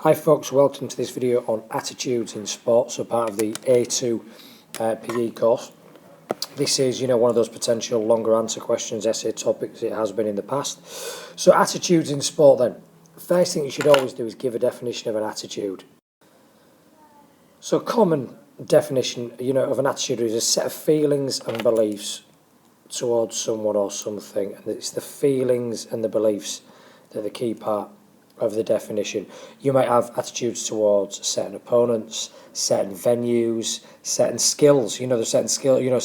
Hi folks, welcome to this video on attitudes in sport, so part of the A2 PE course. This is, one of those potential longer answer questions, essay topics it has been in the past. So attitudes in sport then. First thing you should always do is give a definition of an attitude. So common definition, of an attitude is a set of feelings and beliefs towards someone or something, and it's the feelings and the beliefs that are the key part of the definition. You might have attitudes towards certain opponents, certain venues, certain skills. There's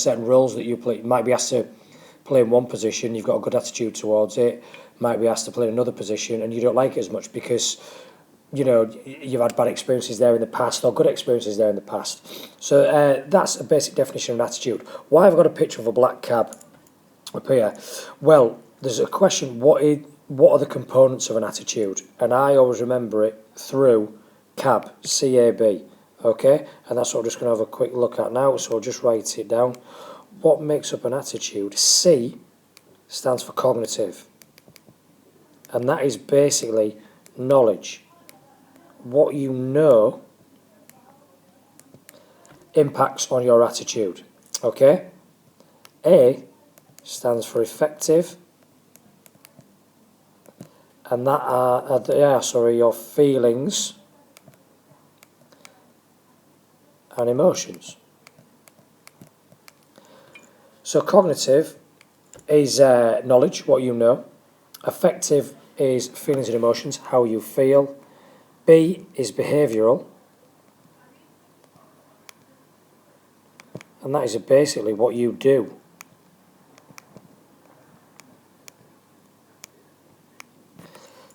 certain roles that you play. You might be asked to play in one position, you've got a good attitude towards it. Might be asked to play in another position and you don't like it as much because you've had bad experiences there in the past or good experiences there in the past. So that's a basic definition of an attitude. Why have I got a picture of a black cab up here? Well, there's a question, what are the components of an attitude? And I always remember it through CAB, C-A-B, okay? And that's what we're just going to have a quick look at now, so I'll just write it down. What makes up an attitude? C stands for cognitive. And that is basically knowledge. What you know impacts on your attitude, okay? A stands for effective. And that are your feelings and emotions. So cognitive is knowledge, what you know. Affective is feelings and emotions, how you feel. B is behavioural. And that is basically what you do.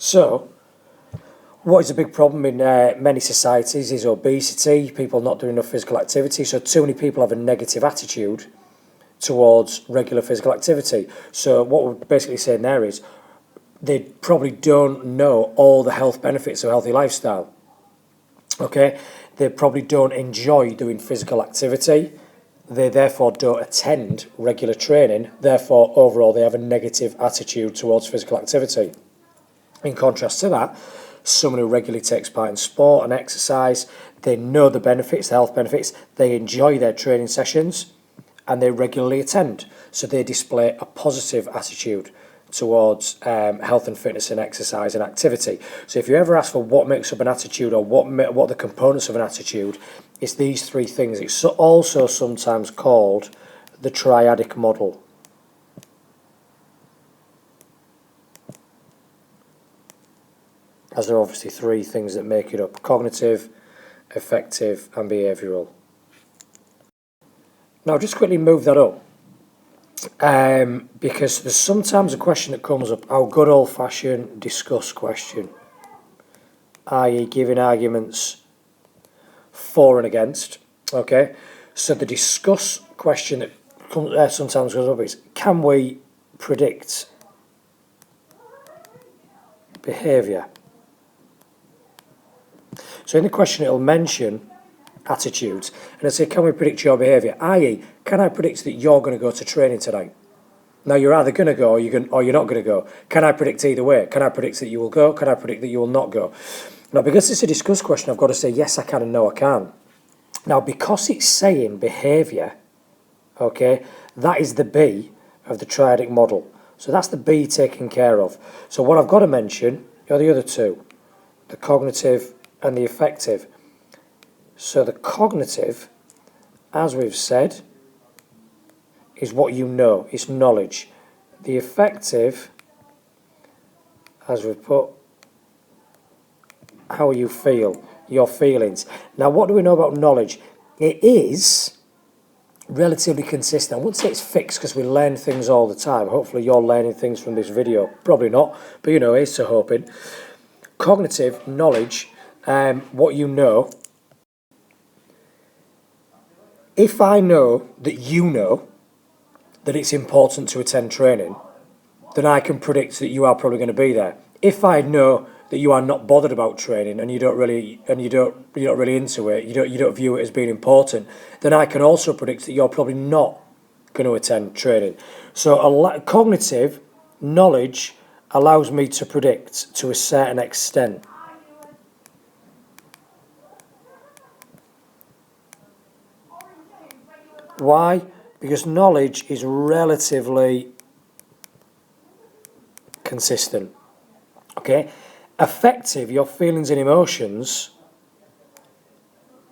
So, what is a big problem in many societies is obesity, people not doing enough physical activity. So too many people have a negative attitude towards regular physical activity. So what we're basically saying there is they probably don't know all the health benefits of a healthy lifestyle. Okay, they probably don't enjoy doing physical activity. They therefore don't attend regular training. Therefore, overall, they have a negative attitude towards physical activity. In contrast to that, someone who regularly takes part in sport and exercise, they know the benefits, the health benefits, they enjoy their training sessions and they regularly attend. So they display a positive attitude towards health and fitness and exercise and activity. So if you ever ask for what makes up an attitude or what are the components of an attitude, it's these three things. It's also sometimes called the triadic model. As there are obviously three things that make it up: cognitive, affective and behavioural. Now just quickly move that up because there's sometimes a question that comes up, our good old-fashioned discuss question, i.e. giving arguments for and against. Okay, so the discuss question that sometimes goes up is, can we predict behaviour? So in the question it'll mention attitudes and it'll say, can we predict your behaviour? I.e., can I predict that you're going to go to training tonight? Now you're either going to go or you're not going to go. Can I predict either way? Can I predict that you will go? Can I predict that you will not go? Now because it's a discuss question, I've got to say yes I can and no I can't. Now because it's saying behaviour, okay, that is the B of the triadic model. So that's the B taken care of. So what I've got to mention are the other two, the cognitive and the affective. So the cognitive, as we've said, is what you know, it's knowledge. The affective, as we've put, how you feel, your feelings. Now what do we know about knowledge? It is relatively consistent. I wouldn't say it's fixed because we learn things all the time. Hopefully you're learning things from this video. Probably not, but here's to hoping. Cognitive, knowledge, what you know. If I know that you know that it's important to attend training, then I can predict that you are probably going to be there. If I know that you are not bothered about training and you're not really into it, you don't view it as being important, then I can also predict that you're probably not going to attend training. So cognitive knowledge allows me to predict to a certain extent. Why? Because knowledge is relatively consistent. Okay? Affective, your feelings and emotions,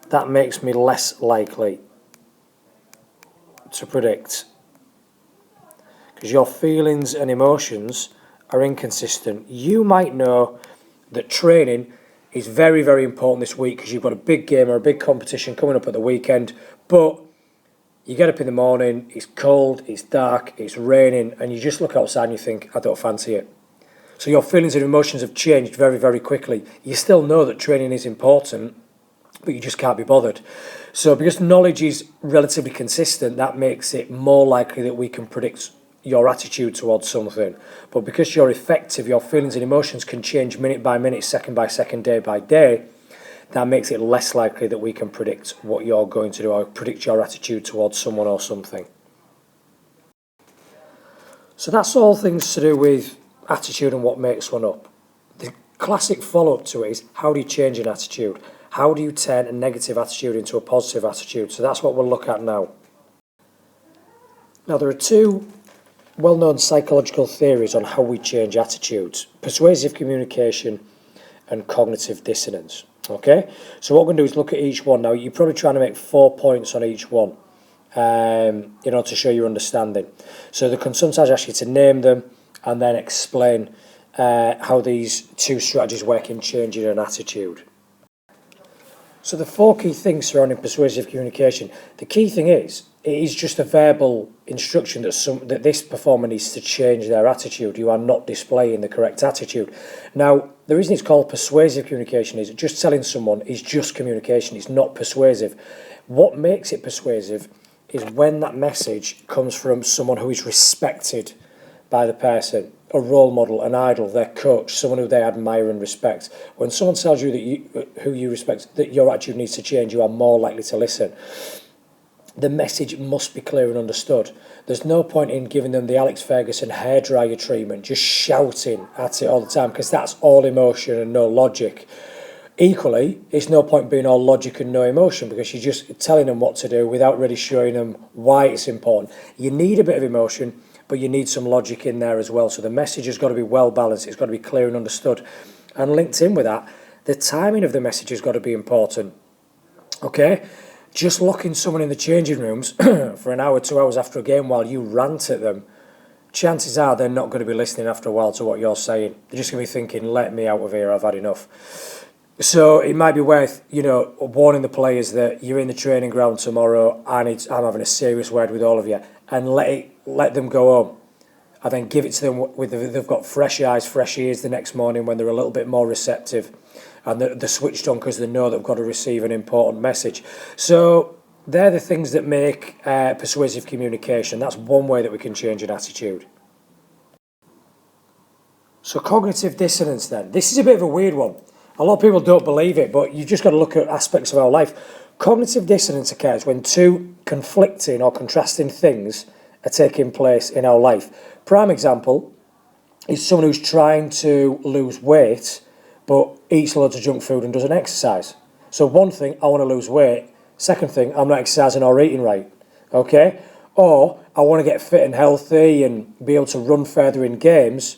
that makes me less likely to predict. Because your feelings and emotions are inconsistent. You might know that training is very, very important this week because you've got a big game or a big competition coming up at the weekend, but you get up in the morning, it's cold, it's dark, it's raining, and you just look outside and you think, I don't fancy it. So your feelings and emotions have changed very, very quickly. You still know that training is important, but you just can't be bothered. So because knowledge is relatively consistent, that makes it more likely that we can predict your attitude towards something. But because you're effective, your feelings and emotions can change minute by minute, second by second, day by day, that makes it less likely that we can predict what you're going to do or predict your attitude towards someone or something. So that's all things to do with attitude and what makes one up. The classic follow-up to it is, how do you change an attitude? How do you turn a negative attitude into a positive attitude? So that's what we'll look at now. Now, there are two well-known psychological theories on how we change attitudes: persuasive communication and cognitive dissonance. Okay, so what we're going to do is look at each one. Now, you're probably trying to make 4 points on each one in order to show your understanding. So they can sometimes ask you to name them and then explain how these two strategies work in changing an attitude. So the 4 key things surrounding persuasive communication. The key thing is, it is just a verbal instruction that this performer needs to change their attitude. You are not displaying the correct attitude. Now, the reason it's called persuasive communication is just telling someone is just communication. It's not persuasive. What makes it persuasive is when that message comes from someone who is respected by the person, a role model, an idol, their coach, someone who they admire and respect. When someone tells you that who you respect, that your attitude needs to change, you are more likely to listen. The message must be clear and understood. There's no point in giving them the Alex Ferguson hairdryer treatment, just shouting at it all the time, because that's all emotion and no logic. Equally, it's no point being all logic and no emotion, because you're just telling them what to do without really showing them why it's important. You need a bit of emotion, but you need some logic in there as well. So the message has got to be well balanced. It's got to be clear and understood. And linked in with that, the timing of the message has got to be important. Okay? Just locking someone in the changing rooms for an hour, 2 hours after a game while you rant at them, chances are they're not going to be listening after a while to what you're saying. They're just going to be thinking, let me out of here, I've had enough. So it might be worth, warning the players that you're in the training ground tomorrow and I'm having a serious word with all of you, and let them go home. And then give it to them they've got fresh eyes, fresh ears the next morning when they're a little bit more receptive and they're switched on because they know they've got to receive an important message. So they're the things that make persuasive communication. That's one way that we can change an attitude. So cognitive dissonance then. This is a bit of a weird one. A lot of people don't believe it, but you've just got to look at aspects of our life. Cognitive dissonance occurs when two conflicting or contrasting things are taking place in our life. Prime example is someone who's trying to lose weight but eats loads of junk food and doesn't exercise. So one thing, I want to lose weight. Second thing, I'm not exercising or eating right. Okay? Or I want to get fit and healthy and be able to run further in games,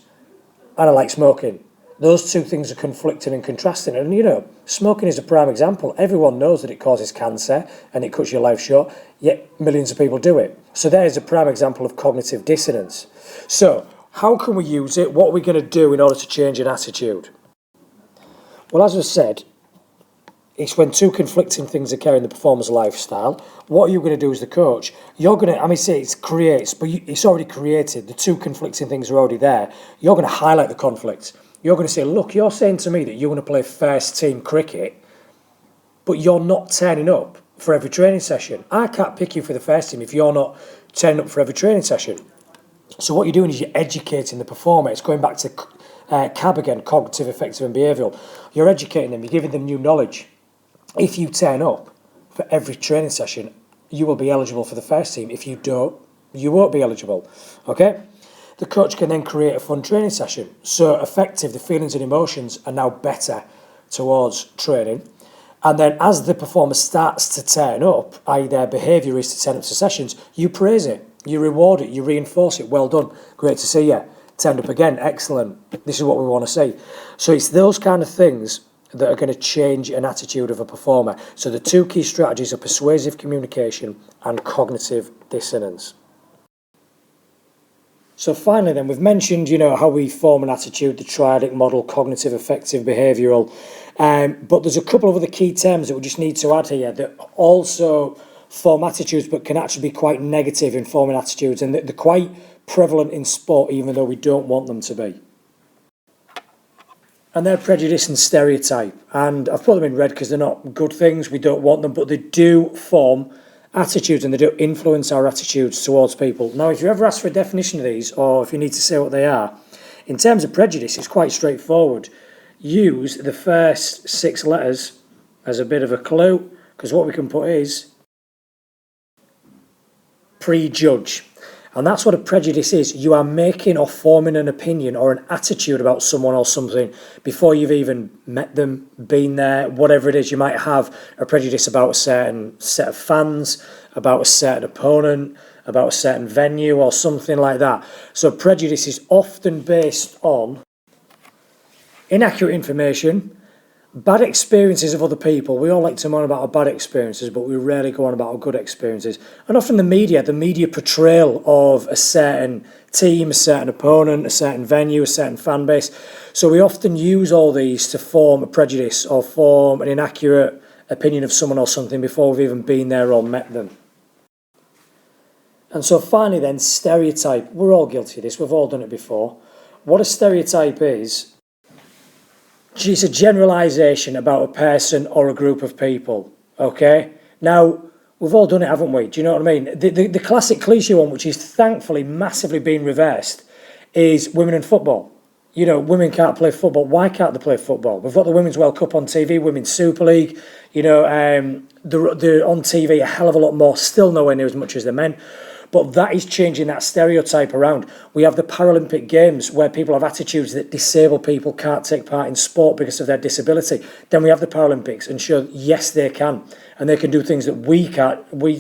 and I like smoking. Those two things are conflicting and contrasting. And, smoking is a prime example. Everyone knows that it causes cancer and it cuts your life short, yet millions of people do it. So there's a prime example of cognitive dissonance. So how can we use it? What are we going to do in order to change an attitude? Well, as I said, it's when two conflicting things occur in the performer's lifestyle. What are you going to do as the coach? You're going to, say it creates, but it's already created. The two conflicting things are already there. You're going to highlight the conflict. You're going to say, look, you're saying to me that you want to play first team cricket, but you're not turning up for every training session. I can't pick you for the first team if you're not turning up for every training session. So what you're doing is you're educating the performer. It's going back to CAB again, cognitive, affective and behavioural. You're educating them, you're giving them new knowledge. If you turn up for every training session, you will be eligible for the first team. If you don't, you won't be eligible. Okay? The coach can then create a fun training session. So effective, the feelings and emotions are now better towards training. And then as the performer starts to turn up, i.e. their behaviour is to turn up to sessions, you praise it, you reward it, you reinforce it. Well done, great to see you. Turned up again, excellent. This is what we want to see. So it's those kind of things that are going to change an attitude of a performer. So the two key strategies are persuasive communication and cognitive dissonance. So finally then, we've mentioned, how we form an attitude, the triadic model, cognitive, affective, behavioural. But there's a couple of other key terms that we just need to add here that also form attitudes but can actually be quite negative in forming attitudes, and they're quite prevalent in sport even though we don't want them to be. And they're prejudice and stereotype. And I've put them in red because they're not good things, we don't want them, but they do form attitudes and they do influence our attitudes towards people. Now, if you ever ask for a definition of these, or if you need to say what they are, in terms of prejudice, it's quite straightforward. Use the first 6 letters as a bit of a clue, because what we can put is prejudge. And that's what a prejudice is. You are making or forming an opinion or an attitude about someone or something before you've even met them, been there, whatever it is. You might have a prejudice about a certain set of fans, about a certain opponent, about a certain venue or something like that. So prejudice is often based on inaccurate information, bad experiences of other people. We all like to moan about our bad experiences, but we rarely go on about our good experiences. And often the media portrayal of a certain team, a certain opponent, a certain venue, a certain fan base. So we often use all these to form a prejudice or form an inaccurate opinion of someone or something before we've even been there or met them. And so finally then, stereotype. We're all guilty of this. We've all done it before. What a stereotype is, it's a generalisation about a person or a group of people, okay? Now, we've all done it, haven't we? Do you know what I mean? The classic cliche one, which is thankfully massively being reversed, is women in football. Women can't play football. Why can't they play football? We've got the Women's World Cup on TV, Women's Super League. They're on TV a hell of a lot more, still nowhere near as much as the men. But that is changing that stereotype around. We have the Paralympic Games where people have attitudes that disabled people can't take part in sport because of their disability. Then we have the Paralympics and show, yes, they can. And they can do things that we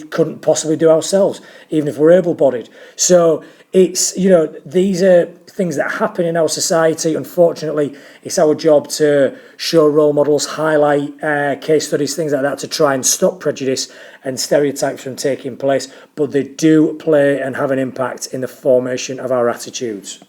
couldn't possibly do ourselves, even if we're able-bodied. So it's, these are things that happen in our society. Unfortunately, it's our job to show role models, highlight case studies, things like that, to try and stop prejudice and stereotypes from taking place. But they do play and have an impact in the formation of our attitudes.